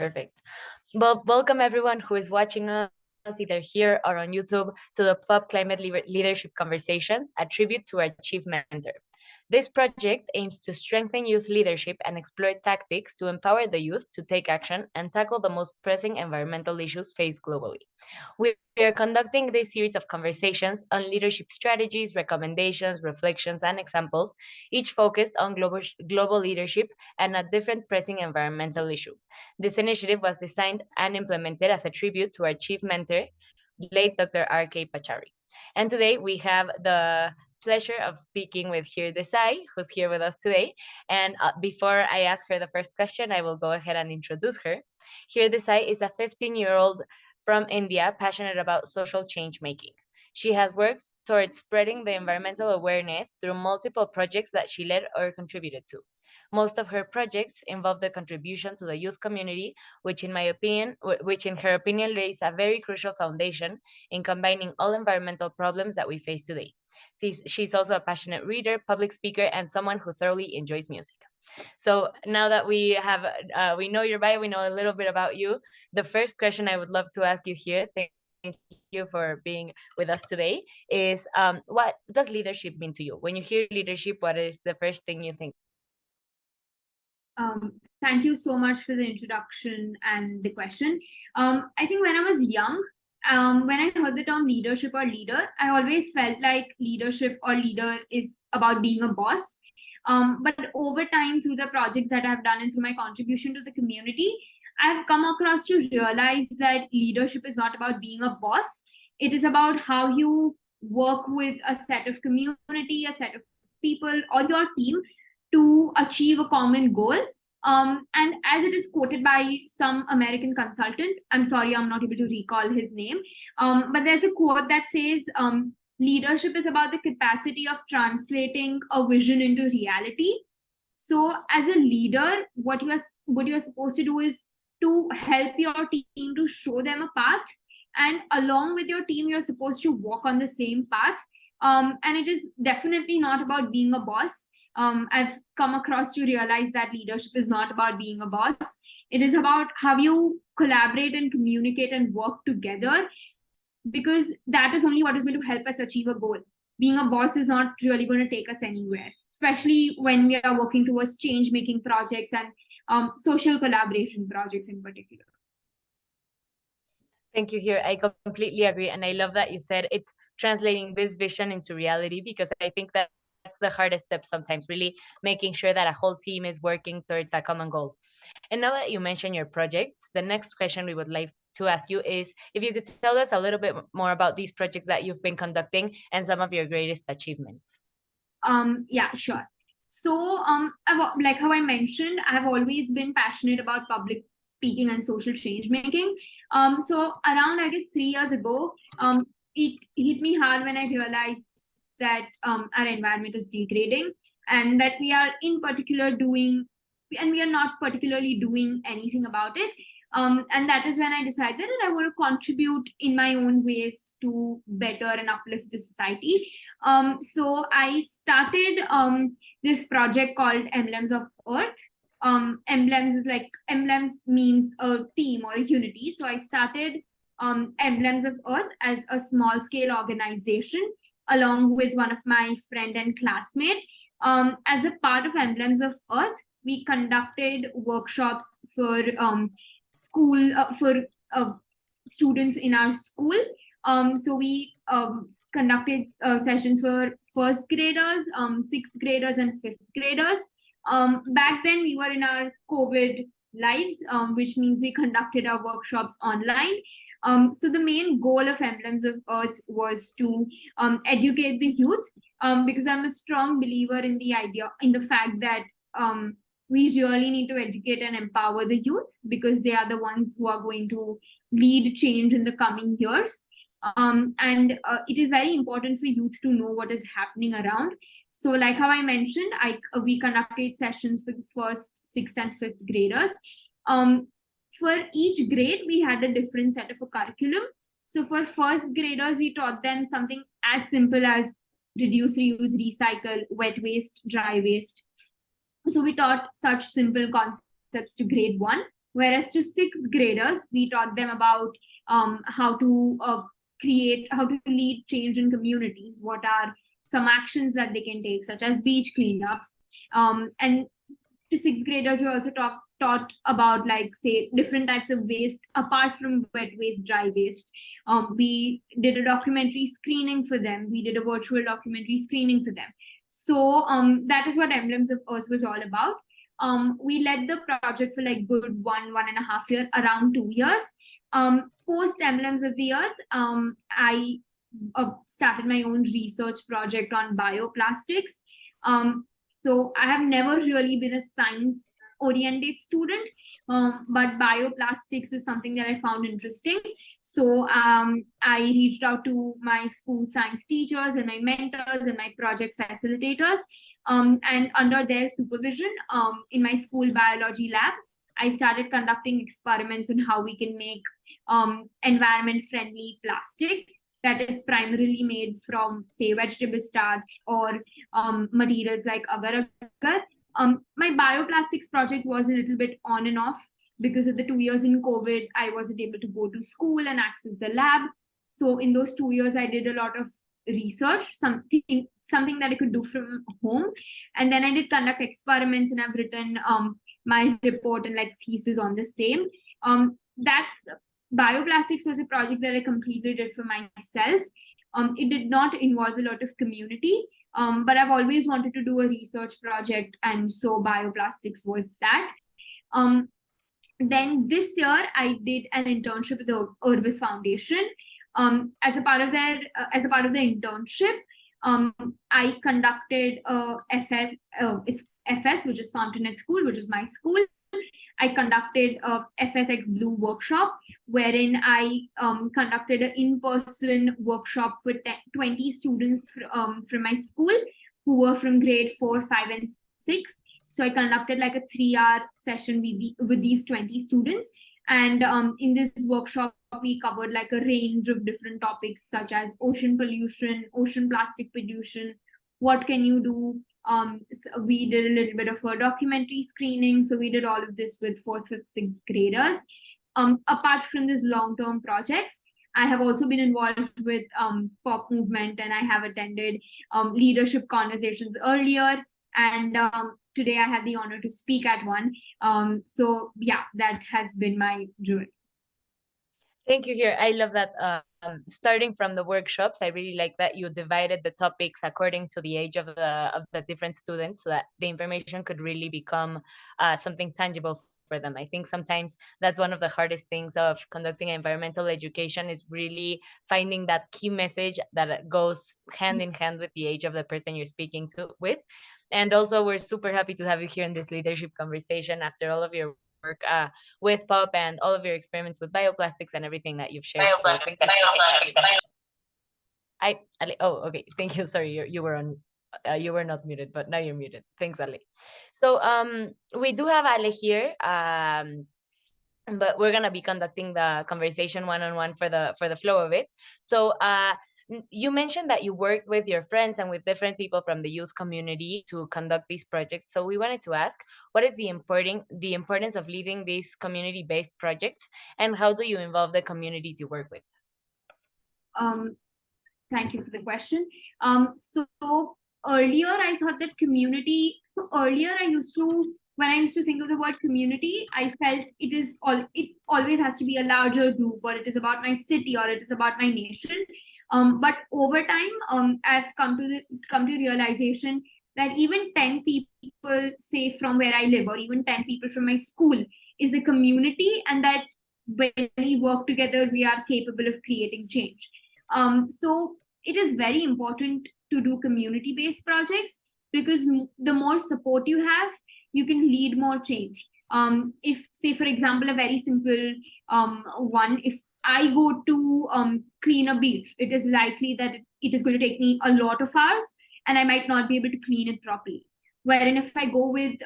Perfect. Well, welcome everyone who is watching us either here or on YouTube to the Pub Climate Leadership Conversations, a tribute to our chief mentor. This project aims to strengthen youth leadership and explore tactics to empower the youth to take action and tackle the most pressing environmental issues faced globally. We are conducting this series of conversations on leadership strategies, recommendations, reflections, and examples, each focused on global leadership and a different pressing environmental issue. This initiative was designed and implemented as a tribute to our chief mentor, late Dr. R.K. Pachari. And today we have the pleasure of speaking with Heer Desai, who's here with us today. And before I ask her the first question, I will go ahead and introduce her. Heer Desai is a 15-year-old from India passionate about social change making. She has worked towards spreading the environmental awareness through multiple projects that she led or contributed to. Most of her projects involve the contribution to the youth community, which in her opinion lays a very crucial foundation in combining all environmental problems that we face today. She's also a passionate reader, public speaker, and someone who thoroughly enjoys music. So now that we know your bio, we know a little bit about you. The first question I would love to ask you here, thank you for being with us today, is what does leadership mean to you? When you hear leadership, what is the first thing you think? Thank you so much for the introduction and the question. I think when I was young, when I heard the term leadership or leader, I always felt like leadership or leader is about being a boss. But over time, through the projects that I've done and through my contribution to the community, I've come across to realize that leadership is not about being a boss. It is about how you work with a set of community, a set of people, or your team to achieve a common goal. And as it is quoted by some American consultant, I'm sorry, I'm not able to recall his name, but there's a quote that says, leadership is about the capacity of translating a vision into reality. So as a leader, what you're supposed to do is to help your team to show them a path, and along with your team, you're supposed to walk on the same path. And it is definitely not about being a boss. I've come across to realize that leadership is not about being a boss. It is about how you collaborate and communicate and work together, because that is only what is going to help us achieve a goal. Being a boss is not really going to take us anywhere, especially when we are working towards change-making projects and social collaboration projects in particular. Thank you, Heer. I completely agree. And I love that you said it's translating this vision into reality, because I think that's the hardest step sometimes, really making sure that a whole team is working towards a common goal. And now that you mentioned your projects, the next question we would like to ask you is if you could tell us a little bit more about these projects that you've been conducting and some of your greatest achievements. Yeah, sure. So, like how I mentioned, I've always been passionate about public speaking and social change making. So around, I guess, 3 years ago, it hit me hard when I realized that our environment is degrading, and that we are we are not particularly doing anything about it. And that is when I decided that I want to contribute in my own ways to better and uplift the society. So I started this project called Emblems of Earth. Emblems means a team or a unity. So I started Emblems of Earth as a small scale organization along with one of my friend and classmate. As a part of Emblems of Earth, we conducted workshops for students in our school. So we conducted sessions for first graders, sixth graders, and fifth graders. Back then, we were in our COVID lives, which means we conducted our workshops online. So the main goal of Emblems of Earth was to educate the youth, because I'm a strong believer in the fact that we really need to educate and empower the youth, because they are the ones who are going to lead change in the coming years. And it is very important for youth to know what is happening around. So like how I mentioned, we conducted sessions for the first, sixth, and fifth graders. For each grade, we had a different set of a curriculum. So for first graders, we taught them something as simple as reduce, reuse, recycle, wet waste, dry waste. So we taught such simple concepts to grade 1. Whereas to sixth graders, we taught them about how to lead change in communities, what are some actions that they can take, such as beach cleanups. And to sixth graders, we also taught about, like, say, different types of waste apart from wet waste, dry waste. We did a documentary screening for them. We did a virtual documentary screening for them. So that is what Emblems of Earth was all about. We led the project for like good 1.5 years, around 2 years. Post Emblems of the Earth, I started my own research project on bioplastics. So I have never really been a science oriented student, but bioplastics is something that I found interesting. So I reached out to my school science teachers and my mentors and my project facilitators, and under their supervision, in my school biology lab, I started conducting experiments on how we can make environment friendly plastic that is primarily made from, say, vegetable starch or materials like agar agar. My bioplastics project was a little bit on and off because of the 2 years in COVID. I wasn't able to go to school and access the lab. So in those 2 years, I did a lot of research, something that I could do from home. And then I did conduct experiments, and I've written my report and like thesis on the same. That bioplastics was a project that I completely did for myself. It did not involve a lot of community, but I've always wanted to do a research project, and so bioplastics was that. Then this year, I did an internship with the Urbis Foundation. As a part of the internship, I conducted FS, which is Fountainhead School, which is my school. I conducted a FSX Blue workshop, wherein I conducted an in-person workshop with 20 students from my school who were from grade 4, 5, and 6. So I conducted like a 3-hour session with these 20 students. And in this workshop, we covered like a range of different topics such as ocean pollution, ocean plastic pollution. What can you do? So we did a little bit of a documentary screening. So we did all of this with 4th, 5th, 6th graders. Apart from these long-term projects, I have also been involved with pop movement, and I have attended leadership conversations earlier. And today I had the honor to speak at one. So yeah, that has been my journey. Thank you, Heer. I love that. Starting from the workshops, I really like that you divided the topics according to the age of the different students, so that the information could really become something tangible for them. I think sometimes that's one of the hardest things of conducting environmental education, is really finding that key message that goes hand in hand with the age of the person you're speaking to with. And also, we're super happy to have you here in this leadership conversation after all of your work with POP and all of your experiments with bioplastics and everything that you've shared. So thank you. Oh, okay. Thank you. Sorry, you were on. You were not muted, but now you're muted. Thanks, Ale. So we do have Ale here. But we're gonna be conducting the conversation one-on-one for the flow of it. So you mentioned that you worked with your friends and with different people from the youth community to conduct these projects. So we wanted to ask, what is the importance of leading these community-based projects, and how do you involve the communities you work with? Thank you for the question. So earlier I thought that community. So earlier when I used to think of the word community, I felt it always has to be a larger group, or it is about my city, or it is about my nation. But over time, I've come to realization that even 10 people, say from where I live, or even 10 people from my school, is a community, and that when we work together, we are capable of creating change. So it is very important to do community-based projects, because the more support you have, you can lead more change. If, say, for example, a very simple one, if I go to clean a beach, it is likely that it is going to take me a lot of hours, and I might not be able to clean it properly. Wherein if I go with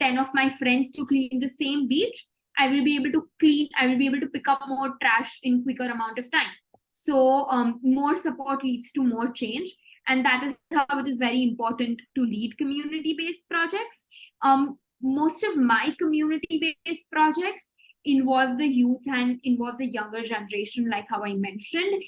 10 of my friends to clean the same beach, I will be able to pick up more trash in quicker amount of time. So more support leads to more change. And that is how it is very important to lead community-based projects. Most of my community-based projects involve the youth and involve the younger generation, like how I mentioned.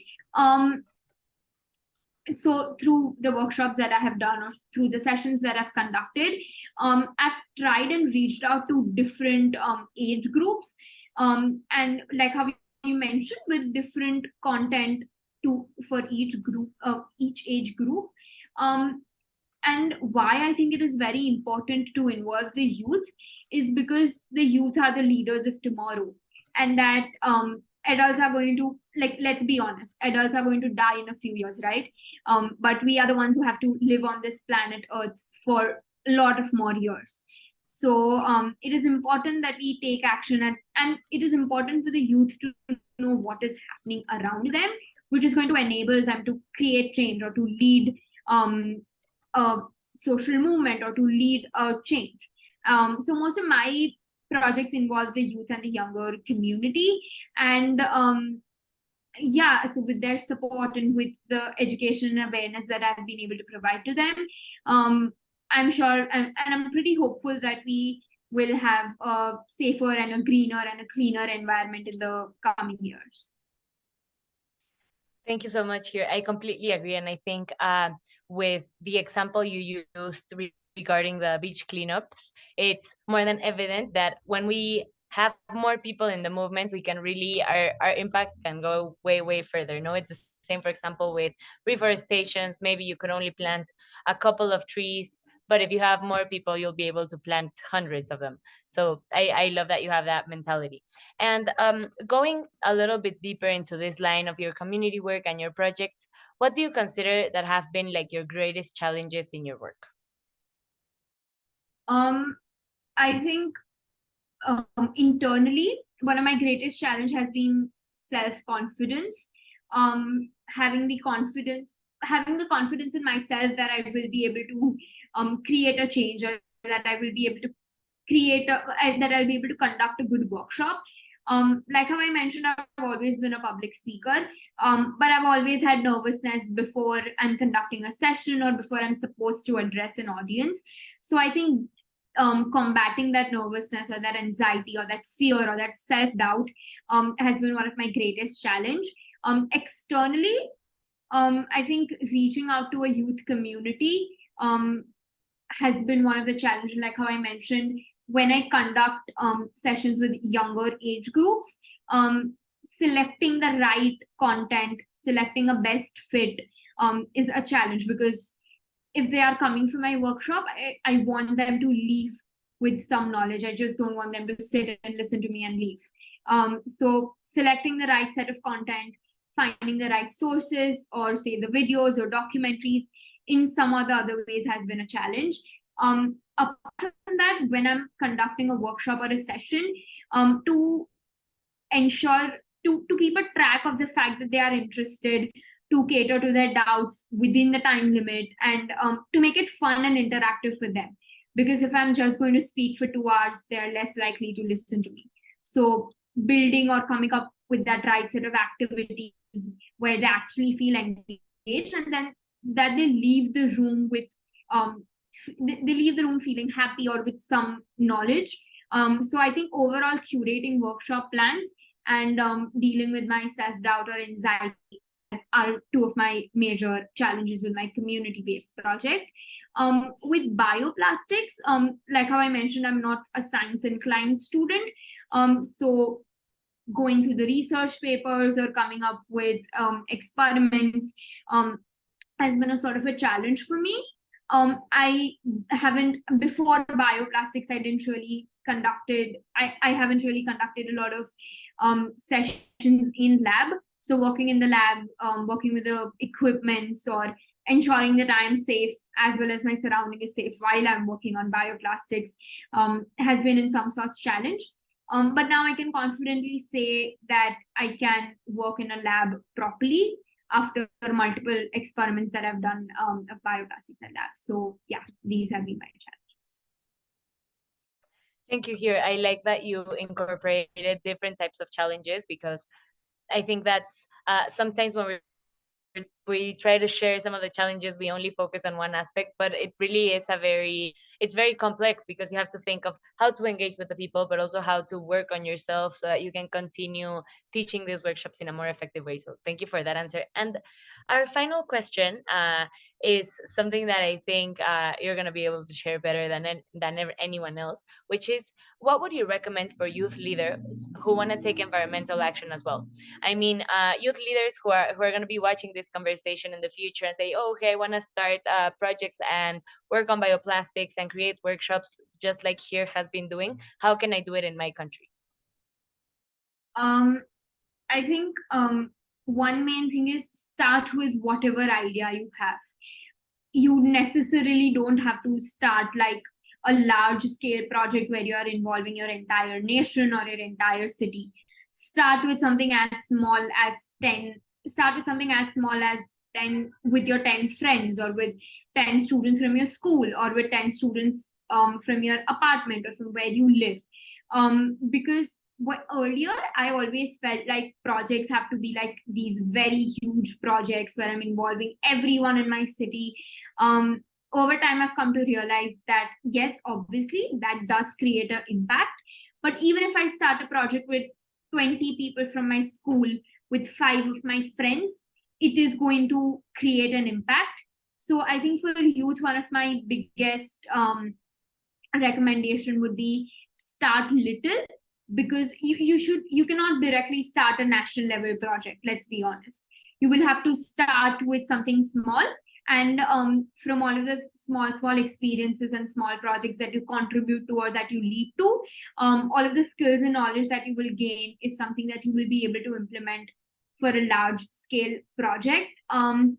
So through the workshops that I have done or through the sessions that I've conducted, I've tried and reached out to different age groups, and like how you mentioned, with different content to for each group, each age group. And why I think it is very important to involve the youth is because the youth are the leaders of tomorrow, and that adults are going to, like, let's be honest, adults are going to die in a few years, right? But we are the ones who have to live on this planet Earth for a lot of more years. So it is important that we take action, and it is important for the youth to know what is happening around them, which is going to enable them to create change or to lead a social movement or to lead a change. So most of my projects involve the youth and the younger community, and yeah, so with their support and with the education and awareness that I've been able to provide to them, I'm sure, and I'm pretty hopeful that we will have a safer and a greener and a cleaner environment in the coming years. Thank you so much here. I completely agree. And I think with the example you used regarding the beach cleanups, it's more than evident that when we have more people in the movement, we can really, our impact can go way, way further. No, it's the same, for example, with reforestations. Maybe you can only plant a couple of trees, but if you have more people, you'll be able to plant hundreds of them. So I love that you have that mentality. And going a little bit deeper into this line of your community work and your projects, what do you consider that have been like your greatest challenges in your work? I think internally, one of my greatest challenge has been self-confidence. Having the confidence in myself that I will be able to create a change, or that I will be able to that I'll be able to conduct a good workshop. Like how I mentioned, I've always been a public speaker, but I've always had nervousness before I'm conducting a session or before I'm supposed to address an audience. So I think combating that nervousness or that anxiety or that fear or that self-doubt has been one of my greatest challenge. Externally, I think reaching out to a youth community has been one of the challenges. Like how I mentioned, when I conduct sessions with younger age groups, selecting the right content, selecting a best fit is a challenge, because if they are coming for my workshop, I want them to leave with some knowledge. I just don't want them to sit and listen to me and leave. So selecting the right set of content, finding the right sources, or say the videos or documentaries in some or the other ways has been a challenge. Apart from that, when I'm conducting a workshop or a session, to ensure to keep a track of the fact that they are interested, to cater to their doubts within the time limit, and to make it fun and interactive for them. Because if I'm just going to speak for 2 hours, they're less likely to listen to me. So building or coming up with that right set of activities where they actually feel engaged, and then that they leave the room with they leave the room feeling happy or with some knowledge. So I think overall curating workshop plans and dealing with my self-doubt or anxiety are two of my major challenges with my community-based project. With bioplastics, like how I mentioned, I'm not a science inclined student. So going through the research papers or coming up with experiments has been a sort of a challenge for me. I haven't, before bioplastics, I haven't really conducted a lot of sessions in lab. So working in the lab, working with the equipments, or ensuring that I'm safe as well as my surrounding is safe while I'm working on bioplastics has been in some sorts challenge. But now I can confidently say that I can work in a lab properly after multiple experiments that I've done of bioplastics at labs. So yeah, these have been my challenges. Thank you here. I like that you incorporated different types of challenges, because I think that's sometimes when we try to share some of the challenges, we only focus on one aspect, but it really is a very it's very complex because you have to think of how to engage with the people, but also how to work on yourself so that you can continue teaching these workshops in a more effective way. So thank you for that answer. And our final question is something that I think you're going to be able to share better than anyone else, which is, what would you recommend for youth leaders who want to take environmental action as well? I mean, youth leaders who are going to be watching this conversation in the future and say, oh, okay, I want to start projects and work on bioplastics and create workshops just like Heer has been doing. How can I do it in my country? Um, I think one main thing is start with whatever idea you have. You necessarily don't have to start like a large scale project where you are involving your entire nation or your entire city. Start with something as small as 10, start with something as small as 10 with your 10 friends, or with 10 students from your school, or with 10 students from your apartment or from where you live. Because earlier I always felt like projects have to be like these very huge projects where I'm involving everyone in my city. um, Over time I've come to realize that yes, obviously that does create an impact, but even if I start a project with 20 people from my school, with 5 of my friends, it is going to create an impact. So I think for youth, one of my biggest recommendation would be start little, because you cannot directly start a national level project. Let's be honest, you will have to start with something small, and from all of the small experiences and small projects that you contribute to or that you lead to, all of the skills and knowledge that you will gain is something that you will be able to implement for a large scale project. And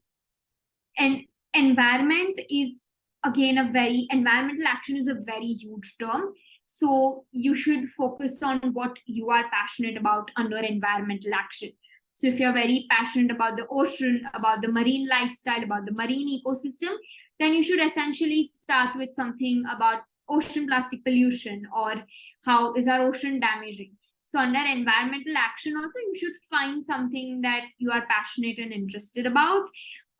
environment is again a very environmental action is a very huge term, so you should focus on what you are passionate about under environmental action. So if you're very passionate about the ocean, about the marine lifestyle, about the marine ecosystem, then you should essentially start with something about ocean plastic pollution, or how is our ocean damaging. So under environmental action also, you should find something that you are passionate and interested about.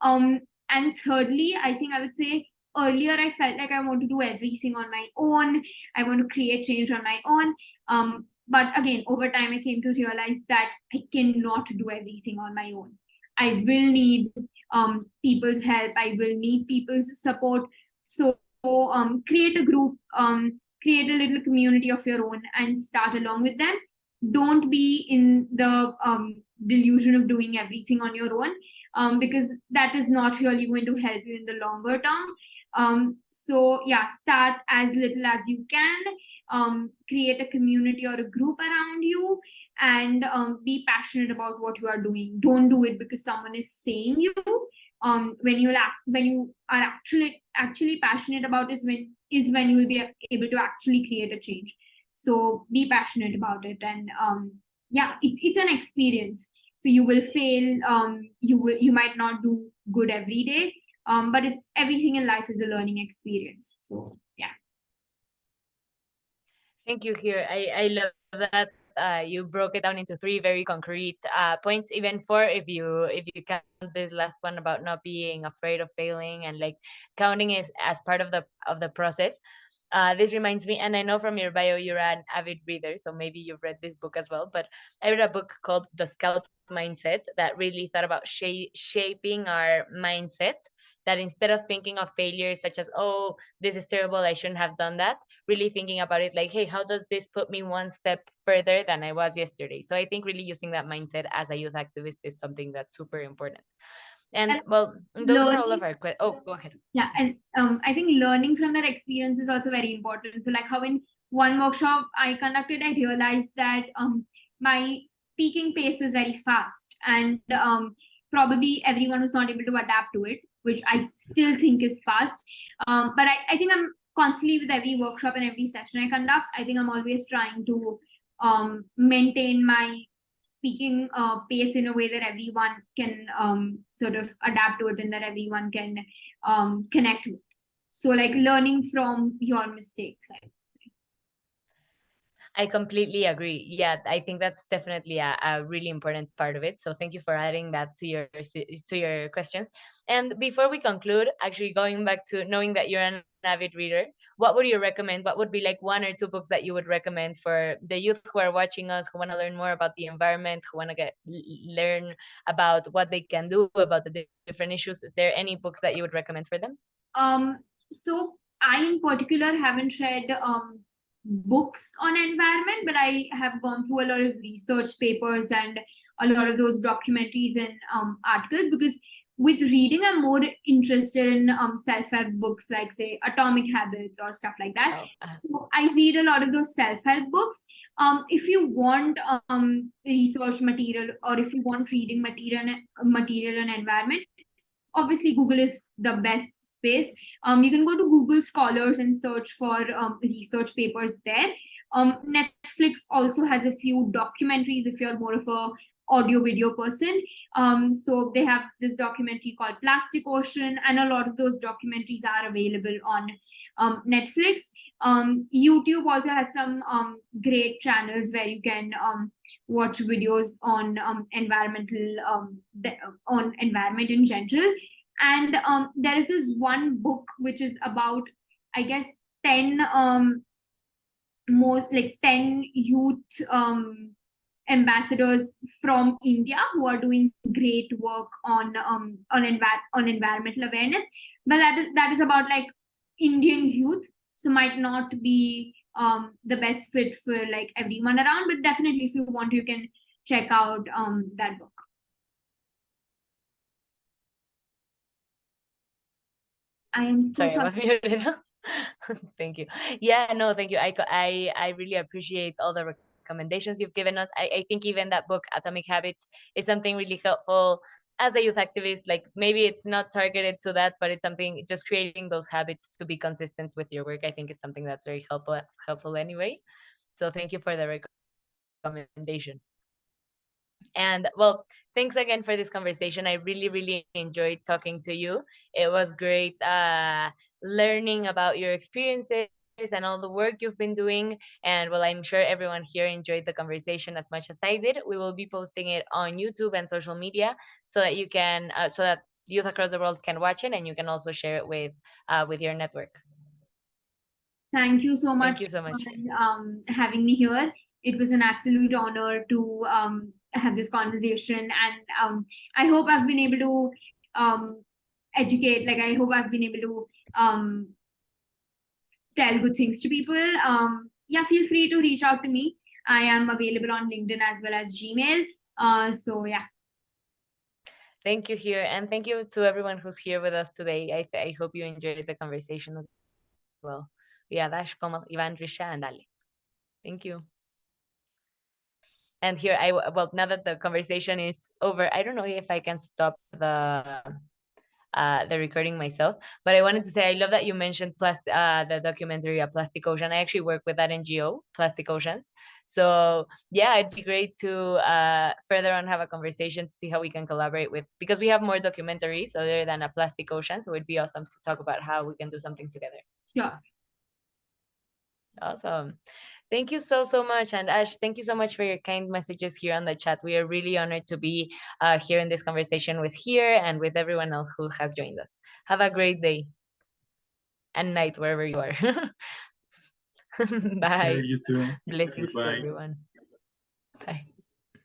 um and thirdly, I think I would say, earlier I felt like I want to do everything on my own. I want to create change on my own. But again, over time, I came to realize that I cannot do everything on my own. I will need people's help. I will need people's support. So create a group, create a little community of your own, and start along with them. Don't be in the delusion of doing everything on your own, because that is not really going to help you in the longer term. So yeah, start as little as you can, create a community or a group around you, and be passionate about what you are doing. Don't do it because someone is saying you. When you are actually passionate about is when you will be able to actually create a change. So be passionate about it, and yeah, it's an experience. So you will fail, you might not do good every day, but it's everything in life is a learning experience. So yeah. Thank you, here. I love that you broke it down into three very concrete points, even four if you count this last one about not being afraid of failing and like counting it as part of the process. This reminds me, and I know from your bio you're an avid reader, so maybe you've read this book as well. But I read a book called The Scout Mindset that really thought about shaping our mindset. That instead of thinking of failures such as, oh, this is terrible, I shouldn't have done that, really thinking about it like, hey, how does this put me one step further than I was yesterday? So I think really using that mindset as a youth activist is something that's super important. And And well, those were all learning, of our questions. Oh, go ahead. yeah, and I think learning from that experience is also very important. So like how in one workshop I conducted, I realized that my speaking pace was very fast, and probably everyone was not able to adapt to it, which I still think is fast. But I think I'm constantly, with every workshop and every session I conduct, I think I'm always trying to maintain my speaking pace in a way that everyone can sort of adapt to it, and that everyone can connect with. So like learning from your mistakes, I would say. I completely agree. Yeah, I think that's definitely a really important part of it. So thank you for adding that to your questions. And before we conclude, actually going back to knowing that you're an avid reader, what would you recommend? What would be like one or two books that you would recommend for the youth who are watching us, who want to learn more about the environment, who want to learn about what they can do about the different issues? Is there any books that you would recommend for them? Um, so I in particular haven't read books on environment, but I have gone through a lot of research papers and a lot of those documentaries and articles, because with reading I'm more interested in self-help books like say Atomic Habits or stuff like that. Oh, So I read a lot of those self-help books. If you want research material, or if you want reading material and environment, obviously Google is the best space. You can go to Google Scholars and search for research papers there. Netflix also has a few documentaries if you're more of a audio video person. So they have this documentary called Plastic Ocean, and a lot of those documentaries are available on Netflix. YouTube also has some great channels where you can watch videos on on environment in general. And there is this one book which is about, I guess, 10 more like 10 youth ambassadors from India who are doing great work on environmental awareness. But that is about like Indian youth, so might not be the best fit for like everyone around. But definitely, if you want, you can check out that book. I am so sorry, I sorry. was muted. Thank you. Yeah, no, thank you. I really appreciate all the recommendations you've given us. I think even that book, Atomic Habits, is something really helpful as a youth activist. Like maybe it's not targeted to that, but it's something just creating those habits to be consistent with your work. I think is something that's very helpful anyway. So thank you for the recommendation. And well, thanks again for this conversation. I really enjoyed talking to you. It was great learning about your experiences and all the work you've been doing. And well, I'm sure everyone here enjoyed the conversation as much as I did. We will be posting it on YouTube and social media so that you can, so that youth across the world can watch it, and you can also share it with your network. Thank you so Thank much you so much. for having me here. It was an absolute honor to have this conversation, and I hope I've been able to educate. Like, I hope I've been able to tell good things to people. Yeah, feel free to reach out to me. I am available on LinkedIn as well as Gmail. So yeah. Thank you, here, and thank you to everyone who's here with us today. I hope you enjoyed the conversation as well. Yeah, Dash, como Ivan, Risha, and Ali. Thank you. And here, well, now that the conversation is over, I don't know if I can stop the recording myself, but I wanted to say I love that you mentioned the documentary A Plastic Ocean. I actually work with that NGO, Plastic Oceans. So yeah, it'd be great to further on have a conversation to see how we can collaborate with, because we have more documentaries other than A Plastic Ocean. So it'd be awesome to talk about how we can do something together. Sure. Awesome. Thank you so much. And Ash, thank you so much for your kind messages here on the chat. We are really honored to be here in this conversation with Heer and with everyone else who has joined us. Have a great day and night wherever you are. Bye. You too. Blessings to Goodbye. everyone. Bye.